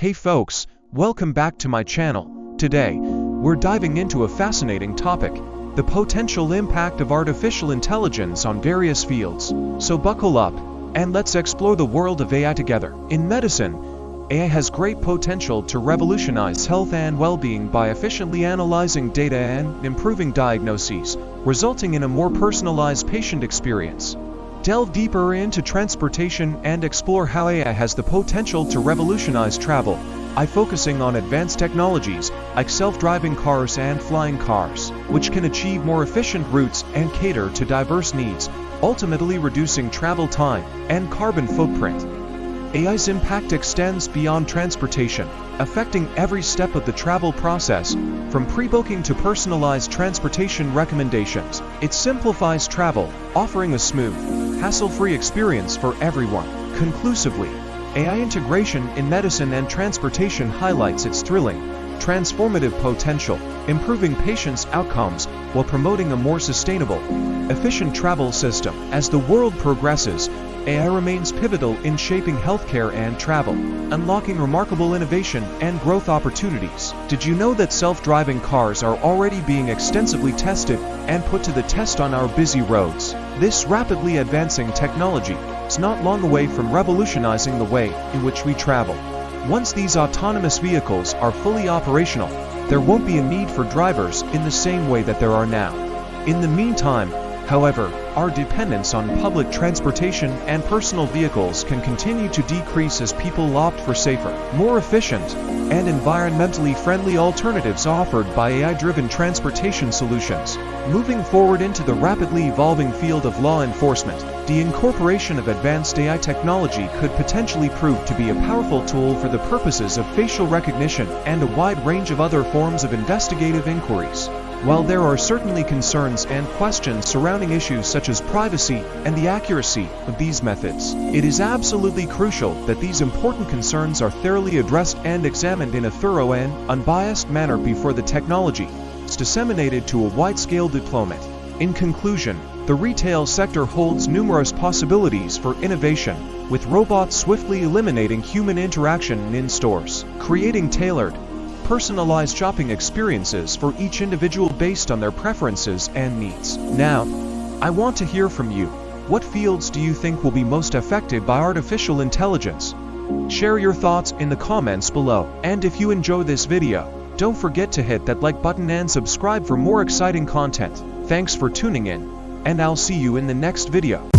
Hey folks, welcome back to my channel. Today, we're diving into a fascinating topic, the potential impact of artificial intelligence on various fields. So buckle up, and let's explore the world of AI together. In medicine, AI has great potential to revolutionize health and well-being by efficiently analyzing data and improving diagnoses, resulting in a more personalized patient experience. Delve deeper into transportation and explore how AI has the potential to revolutionize travel, focusing on advanced technologies like self-driving cars and flying cars, which can achieve more efficient routes and cater to diverse needs, ultimately reducing travel time and carbon footprint. AI's impact extends beyond transportation, affecting every step of the travel process, from pre-booking to personalized transportation recommendations. It simplifies travel, offering a smooth, hassle-free experience for everyone. Conclusively, AI integration in medicine and transportation highlights its thrilling, transformative potential, improving patients' outcomes while promoting a more sustainable, efficient travel system. As the world progresses, AI remains pivotal in shaping healthcare and travel, unlocking remarkable innovation and growth opportunities. Did you know that self-driving cars are already being extensively tested and put to the test on our busy roads? This rapidly advancing technology is not long away from revolutionizing the way in which we travel. Once these autonomous vehicles are fully operational, there won't be a need for drivers in the same way that there are now. In the meantime, however, our dependence on public transportation and personal vehicles can continue to decrease as people opt for safer, more efficient, and environmentally friendly alternatives offered by AI-driven transportation solutions. Moving forward into the rapidly evolving field of law enforcement, the incorporation of advanced AI technology could potentially prove to be a powerful tool for the purposes of facial recognition and a wide range of other forms of investigative inquiries. While there are certainly concerns and questions surrounding issues such as privacy and the accuracy of these methods, it is absolutely crucial that these important concerns are thoroughly addressed and examined in a thorough and unbiased manner before the technology is disseminated to a wide-scale deployment. In conclusion, the retail sector holds numerous possibilities for innovation, with robots swiftly eliminating human interaction in stores, creating tailored, personalized shopping experiences for each individual based on their preferences and needs. Now, I want to hear from you. What fields do you think will be most affected by artificial intelligence? Share your thoughts in the comments below. And if you enjoy this video, don't forget to hit that like button and subscribe for more exciting content. Thanks for tuning in, and I'll see you in the next video.